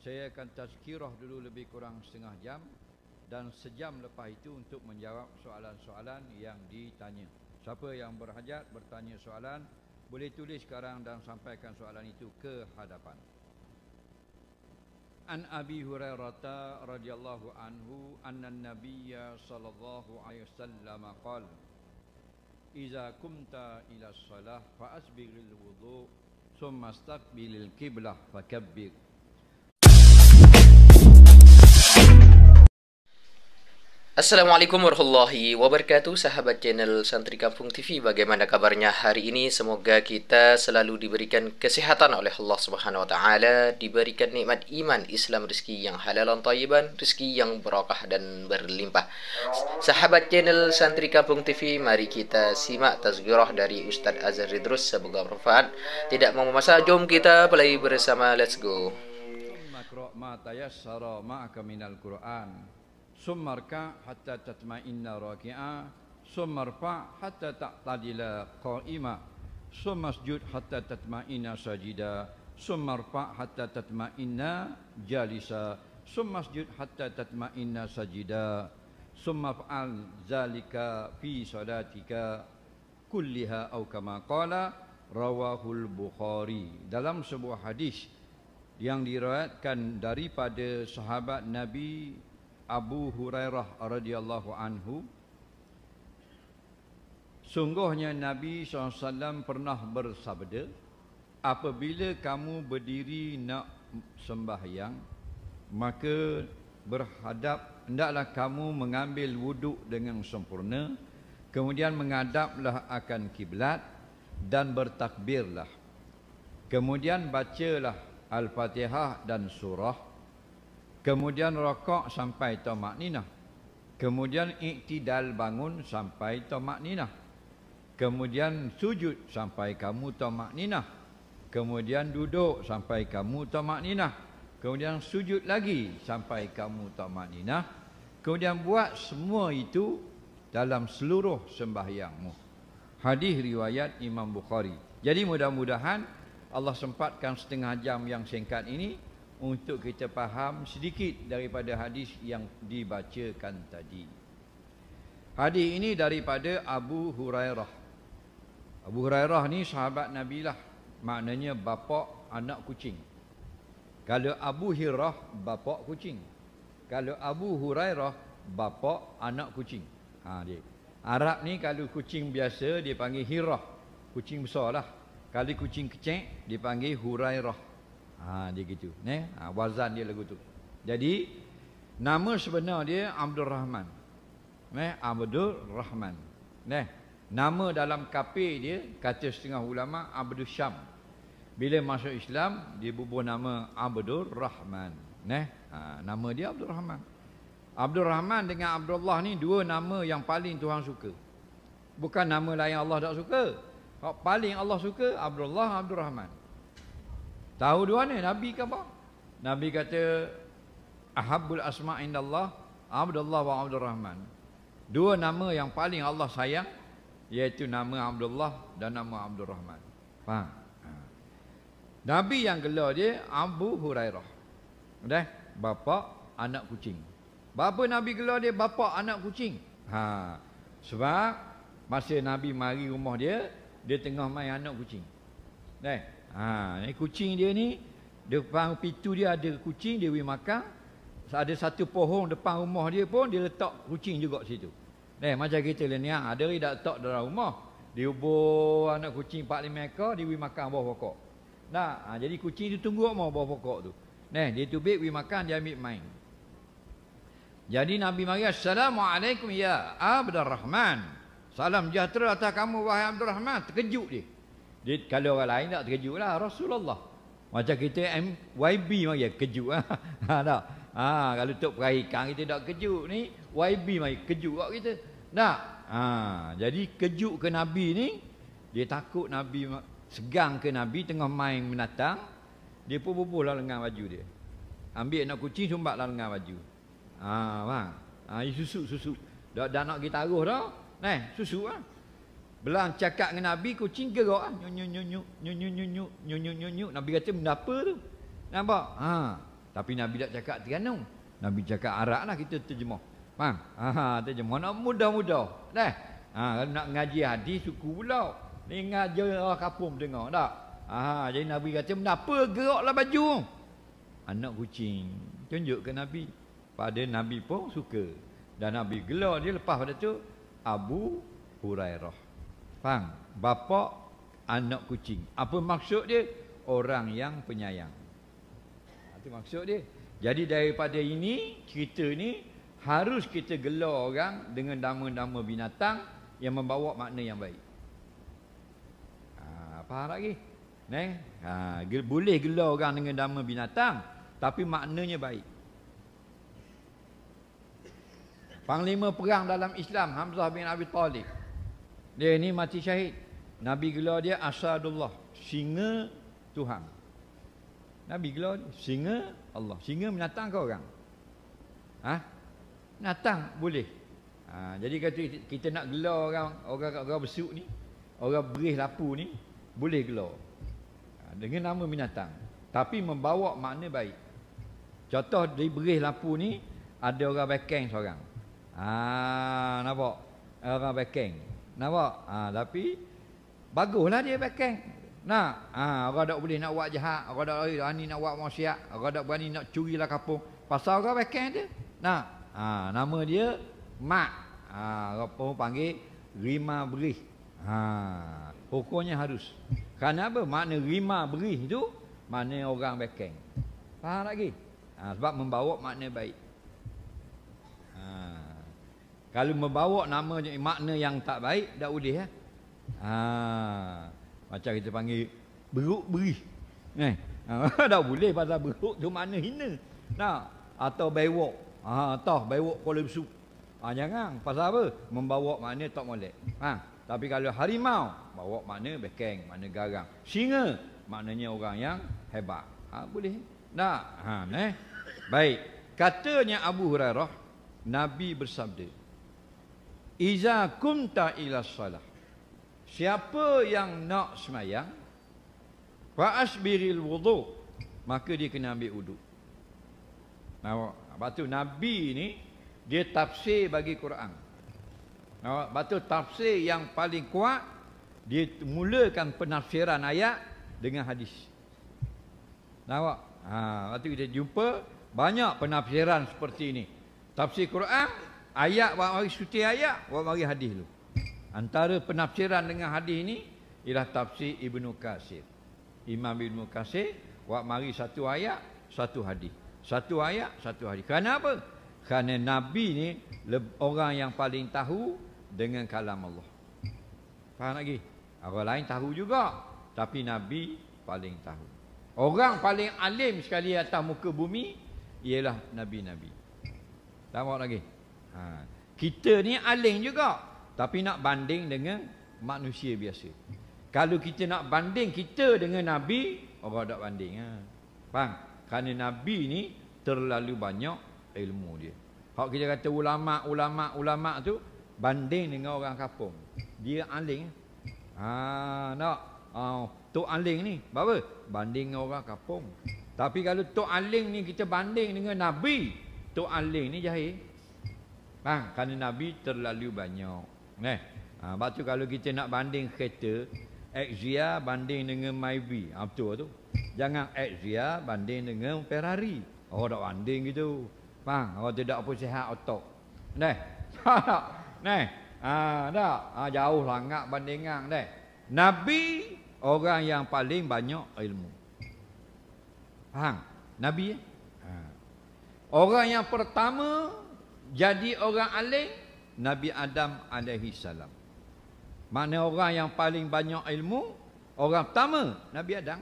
Saya akan tazkirah dulu lebih kurang setengah jam, dan sejam lepas itu untuk menjawab soalan-soalan yang ditanya. Siapa yang berhajat bertanya soalan, boleh tulis sekarang dan sampaikan soalan itu ke hadapan. An Abi Hurairah radhiyallahu anhu anna an-nabiyya sallallahu alaihi wasallam qala Iza kumta ila shalah fa asbighil wudu thumma istaqbilil qiblah fakabbir. Assalamualaikum warahmatullahi wabarakatuh, sahabat channel Santri Kampung TV. Bagaimana kabarnya hari ini? Semoga kita selalu diberikan kesihatan oleh Allah Subhanahu wa taala, diberikan nikmat iman, Islam, rezeki yang halal dan thayyiban, rezeki yang barakah dan berlimpah. Sahabat channel Santri Kampung TV, mari kita simak tazkirah dari Ustaz Azhar Idrus, semoga bermanfaat. Tidak mau masa, jom kita play bersama, let's go. Maqra' ma tayassara ma'aka minal Qur'an. Summa rka' hatta tatma'inna raki'a, summa rfa' hatta ta'tadila qa'ima, summa sujud hatta tatma'inna sajida, summa rfa' hatta tatma'inna jalisa, summa sujud hatta tatma'inna sajida, summa fa'al zalika fi salatika kulliha aw kama qala rawahul Bukhari. Dalam sebuah hadis yang diriwayatkan daripada sahabat Nabi Abu Hurairah radhiyallahu anhu, sungguhnya Nabi SAW pernah bersabda, apabila kamu berdiri nak sembahyang, maka hendaklah kamu mengambil wuduk dengan sempurna, kemudian menghadaplah akan kiblat dan bertakbirlah, kemudian bacalah Al-Fatihah dan surah, kemudian rakaat sampai tamakninah, kemudian iktidal bangun sampai tamakninah, kemudian sujud sampai kamu tamakninah, kemudian duduk sampai kamu tamakninah, kemudian sujud lagi sampai kamu tamakninah, kemudian buat semua itu dalam seluruh sembahyangmu. Hadis riwayat Imam Bukhari. Jadi mudah-mudahan Allah sempatkan setengah jam yang singkat ini untuk kita faham sedikit daripada hadis yang dibacakan tadi. Hadis ini daripada Abu Hurairah. Abu Hurairah ni sahabat Nabi lah, maknanya bapa anak kucing. Kalau Abu Hirah, bapa kucing. Kalau Abu Hurairah, bapa anak kucing. Dia Arab ni kalau kucing biasa dia panggil Hirah, kucing besar lah. Kalau kucing kecil dia panggil Hurairah. Dia gitu, wazan dia lagu tu. Jadi nama sebenar dia Abdul Rahman. Abdul Rahman. Nama dalam kafir dia, kata setengah ulama, Abdul Syam. Bila masuk Islam dia bubuh nama Abdul Rahman. Nama dia Abdul Rahman. Abdul Rahman dengan Abdullah ni dua nama yang paling Tuhan suka. Bukan nama lain Allah tak suka. Yang paling Allah suka Abdullah, Abdul Rahman. Tahu dua ni Nabi ke apa? Nabi kata ahabbul asma' indallah Abdullah wa Abdul Rahman. Dua nama yang paling Allah sayang, iaitu nama Abdullah dan nama Abdul Rahman. Faham? Nabi yang gelar dia Abu Hurairah. Bapa anak kucing. Bapa Nabi gelar dia bapa anak kucing? Sebab masa Nabi mari rumah dia tengah main anak kucing. Kucing dia ni, depan pintu dia ada kucing, dia pergi makan. Ada satu pohon depan rumah dia pun dia letak kucing juga situ. Macam kita ni, ada orang tak letak dalam rumah. Dia ubur anak kucing 4-5 ekor, dia pergi makan bawah pokok. Jadi kucing tu tunggu mau bawah pokok tu. Dia tubik pergi makan, dia ambil main. Jadi Nabi mari, Assalamualaikum ya Abdul Rahman. Salam sejahtera atas kamu wahai Abdul Rahman. Terkejut dia. Kalau orang lain tak terkejut lah, Rasulullah. Macam kita YB mari kejut lah. Tak. Kalau Tok Peraikan kita tak kejut ni, YB mari kejut kat kita. Tak. Jadi kejut ke Nabi ni, dia takut Nabi, segang ke Nabi tengah main menatang, dia pun bubuh lah lengan baju dia. Ambil anak kucing, sumbat lah lengan baju. Susu. Dah nak kita taruh dah. Susu lah. Belang cakap dengan Nabi, kucing gerak nyuk. Nabi kata benda apa tu? Nampak? Tapi Nabi tak cakap Terengganu. Nabi cakap Arab lah, kita terjemah. Faham? Terjemah nak mudah-mudah. Dah. Kalau nak ngaji hadis suku pula. Ni ngajar orang kampung dengar tak? Jadi Nabi kata, "Kenapa geraklah baju?" Anak kucing. Tunjuk ke Nabi. Pada Nabi pun suka. Dan Nabi gelar dia lepas pada tu Abu Hurairah. Faham? Bapa anak kucing. Apa maksud dia? Orang yang penyayang. Itu maksud dia. Jadi daripada ini, cerita ni harus kita gelar orang dengan nama-nama binatang yang membawa makna yang baik. Faham lagi? Boleh gelar orang dengan nama binatang, tapi maknanya baik. Panglima perang dalam Islam, Hamzah bin Abi Talib. Dia ni mati syahid. Nabi gelar dia Asadullah, singa Tuhan. Nabi gelar dia singa Allah. Singa binatang ke orang? Binatang boleh. Jadi kata kita nak gelar orang besuk ni, orang berih lapu ni, boleh gelar dengan nama binatang, tapi membawa makna baik. Contoh di berih lapu ni ada orang bekeng seorang. Nampak? Orang bekeng. Nampak? Tapi baguslah dia bekeng. Orang tak boleh nak buat jahat, orang tak berani nak buat maksiat, orang tak berani nak curilah kampung. Pasal orang bekeng dia. Nama dia Mak. Orang pun panggil Rima Berih. Pokoknya harus. Kerana apa? Makna Rima Berih itu makna orang bekeng. Faham lagi? Sebab membawa makna baik. Kalau membawa nama makna yang tak baik, tak boleh ya. Macam kita panggil beruk berih. Tak boleh pasal beruk tu makna hina. Atau bewok. Bewok Kuala Besuk. Jangan. Pasal apa? Membawa makna tak molek. Tapi kalau harimau, bawa makna bekeng, makna garang. Singa, maknanya orang yang hebat. Boleh. Baik. Katanya Abu Hurairah, Nabi bersabda, "Iza kumta ila salah." Siapa yang nak semayang, fa asbiril wudu, maka dia kena ambil wudu. Lepas tu Nabi ni dia tafsir bagi Quran. Lepas tu tafsir yang paling kuat, dia mulakan penafsiran ayat dengan hadis. Nampak? Lepas tu kita jumpa banyak penafsiran seperti ini. Tafsir Quran, ayat buat mari suti ayat, buat mari hadis dulu. Antara penafsiran dengan hadis ini ialah tafsir Ibnu Katsir. Imam Ibnu Katsir buat mari satu ayat, satu hadis. Satu ayat, satu hadis. Kerana apa? Kerana Nabi ni orang yang paling tahu dengan kalam Allah. Faham lagi? Orang lain tahu juga, tapi Nabi paling tahu. Orang paling alim sekali atas muka bumi ialah Nabi-Nabi. Tahu lagi? Kita ni alim juga, tapi nak banding dengan manusia biasa. Kalau kita nak banding kita dengan Nabi, orang tak banding. Faham? Kerana Nabi ni terlalu banyak ilmu dia. Kalau kita kata ulama' tu banding dengan orang kampung, dia alim. Tok alim ni apa? Banding dengan orang kampung. Tapi kalau tok alim ni kita banding dengan Nabi, tok alim ni jahil. Kerana Nabi terlalu banyak. Lepas tu kalau kita nak banding kereta, Exia banding dengan Myvi. Betul tu. Jangan Exia banding dengan Ferrari. Tak banding gitu. Orang tidak apa sihat otak. Jauh sangat bandingan. Nabi orang yang paling banyak ilmu. Faham? Nabi orang yang pertama jadi orang alim, Nabi Adam alaihi salam. Mana orang yang paling banyak ilmu, orang pertama Nabi Adam.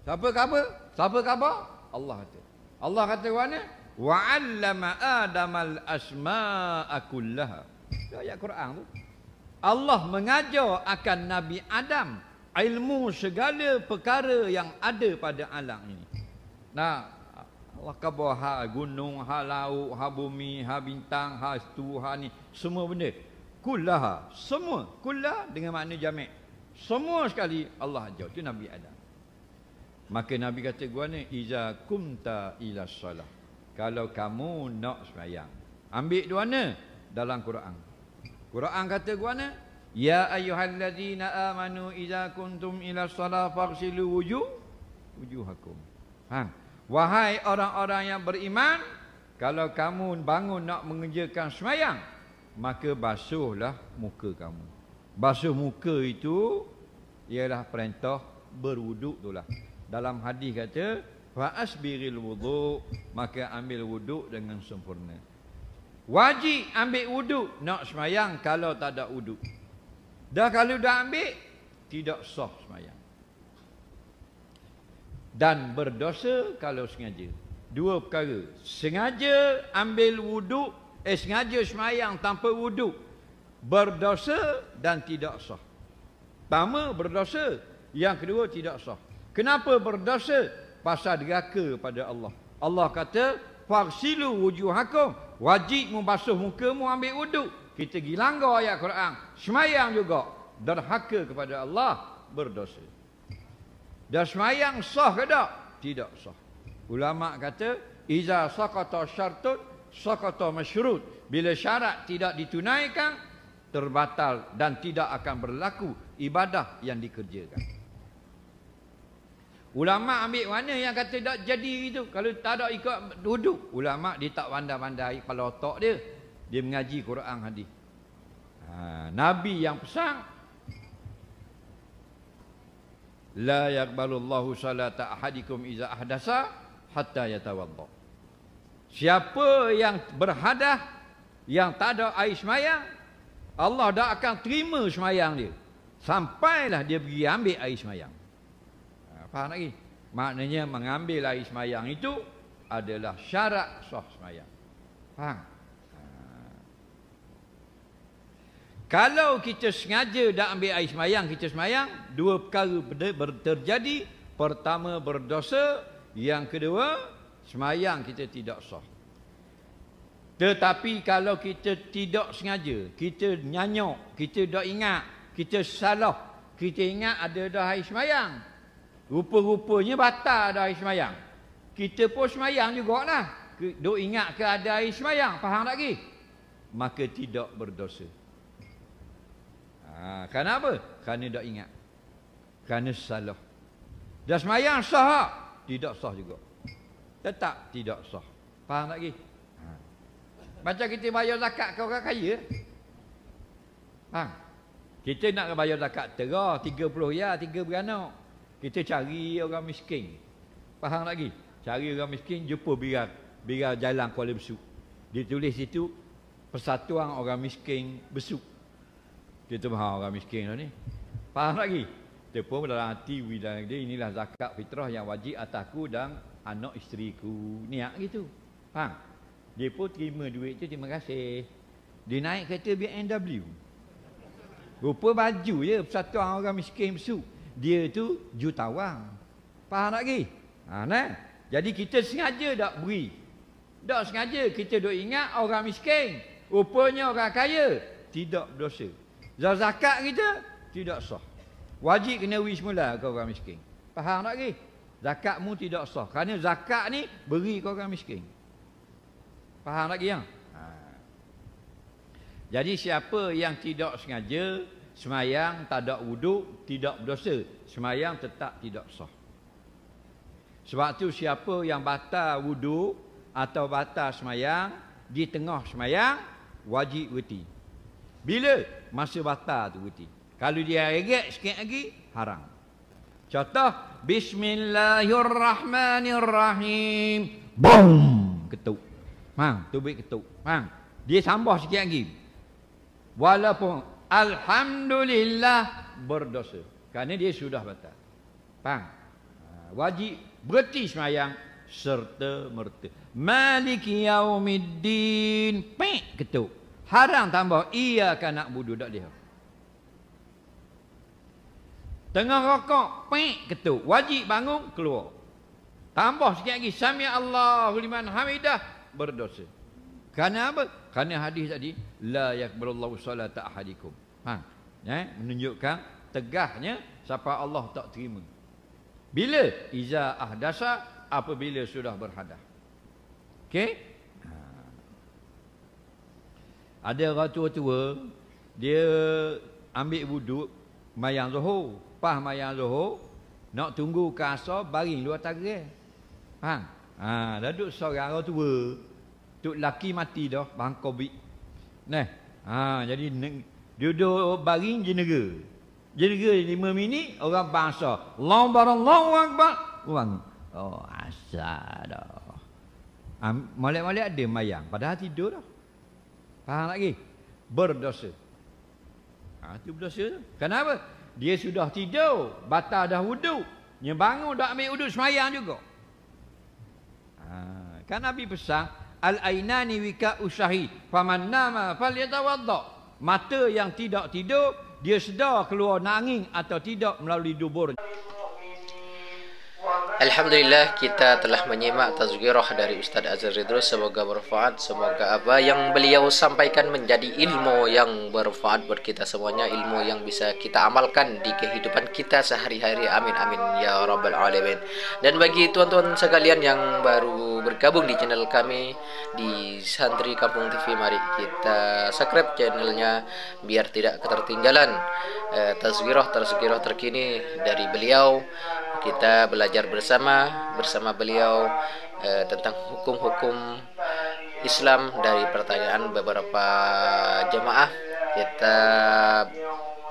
Siapa khabar? Allah kata. Allah kata mana? Wa 'allama Adamal asma'a kullaha. Itu ayat Quran tu. Allah mengajar akan Nabi Adam ilmu segala perkara yang ada pada alam ini. Allah khabar ha gunung, ha laut, ha bumi, ha bintang, ha itu, ha ni, semua benda. Kullaha, semua. Kullah dengan makna jamak. Semua sekali Allah ajar. Itu Nabi Adam. Maka Nabi kata gua ni, iza kumta ila salah. Kalau kamu nak sembahyang. Ambil dua ni dalam Quran. Quran kata gua ni, ya ayyuhallazina amanu iza kuntum ila salah faghsilu wujuhakum. Wahai orang-orang yang beriman, kalau kamu bangun nak mengerjakan sembahyang, maka basuhlah muka kamu. Basuh muka itu ialah perintah berwuduk itulah. Dalam hadis kata, fa asbiril wudu, maka ambil wuduk dengan sempurna. Wajib ambil wuduk nak sembahyang kalau tak ada wuduk. Dah kalau dah ambil, tidak sah sembahyang. Dan berdosa kalau sengaja. Dua perkara. Sengaja ambil wuduk, sengaja sembahyang tanpa wuduk, berdosa dan tidak sah. Pertama, berdosa. Yang kedua, tidak sah. Kenapa berdosa? Pasal deraka pada Allah. Allah kata, faghsilu wujuhakum, wajib membasuh mukamu, ambil wuduk. Kita pergi langgar ayat Quran. Sembahyang juga derhaka kepada Allah, berdosa. Dan sembahyang sah ke tak? Tidak sah. Ulama kata, iza saqata syartun saqata masyrut. Bila syarat tidak ditunaikan, terbatal dan tidak akan berlaku ibadah yang dikerjakan. Ulama ambil mana yang kata tak jadi itu? Kalau tak ada ikut duduk. Ulama dia tak pandai-pandai kepala otak dia. Dia mengaji Quran hadis. Nabi yang pesan, la yaqbalullahu salata ahadikum iza ahdasa hatta yatawadda. Siapa yang berhadas, yang tak ada air sembahyang, Allah tak akan terima sembahyang dia sampailah dia pergi ambil air sembahyang. Faham lagi? Maknanya mengambil air sembahyang itu adalah syarat sah sembahyang. Faham? Kalau kita sengaja dah ambil air sembahyang, kita sembahyang, dua perkara terjadi. Pertama, berdosa. Yang kedua, sembahyang kita tidak sah. Tetapi kalau kita tidak sengaja, kita nyanyok, kita tak ingat, kita salah, kita ingat ada dah air sembahyang, rupa-rupanya batal dah air sembahyang, kita pun sembahyang jugalah, duk ingat ke ada air sembahyang, faham lagi? Maka tidak berdosa. Kenapa? Kerana tak ingat, kerana salah. Dah sembahyang sah? Tidak sah juga, tetap tidak sah. Faham lagi? Macam kita bayar zakat ke orang kaya. Kita nak bayar zakat terah 30 ya, 3 beranak. Kita cari orang miskin. Faham lagi? Cari orang miskin, jumpa biar jalan Kuala Besut. Dia tulis situ, Persatuan Orang Miskin Besut. Kita faham orang miskin ni. Faham lagi? Dia pun dalam hati bilang dia, inilah zakat fitrah yang wajib atasku dan anak isteriku. Niat gitu. Faham? Dia pun terima duit tu, terima kasih. Dia naik kereta BMW. Rupa baju je Persatuan Orang Miskin Besut. Dia tu jutawan. Faham lagi? Nah. Jadi kita sengaja tak beri. Tak sengaja kita duk ingat orang miskin, rupanya orang kaya, tidak berdosa. Zakat kita tidak sah. Wajib kena beri semula ke orang miskin. Faham tak lagi? Zakatmu tidak sah. Kerana zakat ni beri ke orang miskin. Faham lagi yang? Jadi siapa yang tidak sengaja sembahyang tak ada wuduk, tidak berdosa, sembahyang tetap tidak sah. Sebab tu siapa yang batal wuduk atau batal sembahyang di tengah sembahyang, wajib berhenti. Bila? Masa batal tu berhenti. Kalau dia reget sikit lagi, haram. Contoh, Bismillahirrahmanirrahim. Boom! Ketuk. Tubik ketuk. Dia tambah sikit lagi. Walaupun Alhamdulillah, berdosa. Kerana dia sudah batal. Wajib berhenti sembahyang serta merta. Maliki yaumiddin. Ketuk. Haram tambah. Iyyaka na'budu, tak lihat. Tengah rokok, ketuk. Wajib bangun, keluar. Tambah sikit lagi. Sami Allahu liman hamidah, berdosa. Kerana apa? Kerana hadis tadi, la yaqbalullahu salata ahadikum. Menunjukkan tegahnya siapa Allah tak terima. Bila? Iza ahdasa, apabila sudah berhadas. Okey? Ada orang tua-tua, dia ambil wuduk mayang zuhur, pas mayang zuhur, nak tunggu ke asar, baring luar tagar. Faham? Dah duduk seorang orang tua. Tuk laki mati dah, bang Covid. Nah, jadi duduk baring jenera. Jenera 5 minit, orang bangsa. Allahu Akbar. Orang, asal dah. Molek-molek ada mayang, padahal tidur dah. Faham lagi? Berdosa. Itu berdosa tu. Kenapa? Dia sudah tidur, batal dah wuduk. Dia bangun dah ambil wuduk semayang juga. Kan Nabi pesan, al-ainani wika usahi, faman nama falyatawadda. Mata yang tidak tidur, dia sedar keluar angin atau tidak melalui dubur. Alhamdulillah, kita telah menyimak tazkirah dari Ustaz Azhar Ridrus. Semoga bermanfaat. Semoga apa yang beliau sampaikan menjadi ilmu yang bermanfaat buat kita semuanya, ilmu yang bisa kita amalkan di kehidupan kita sehari-hari. Amin amin ya rabbal alamin. Dan bagi tuan-tuan sekalian yang baru bergabung di channel kami di Santri Kampung TV, mari kita subscribe channelnya biar tidak ketertinggalan tazkirah terkini dari beliau. Kita belajar bersama beliau tentang hukum-hukum Islam dari pertanyaan beberapa jemaah. Kita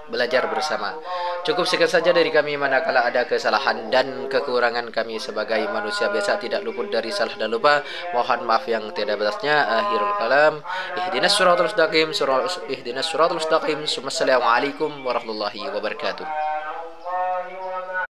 belajar bersama. Cukup sekian saja dari kami. Manakala ada kesalahan dan kekurangan, kami sebagai manusia biasa tidak luput dari salah dan lupa. Mohon maaf yang tiada batasnya. Akhirul kalam. Ihdinas siratal mustaqim. Ihdinas siratal mustaqim. Assalamualaikum warahmatullahi wabarakatuh.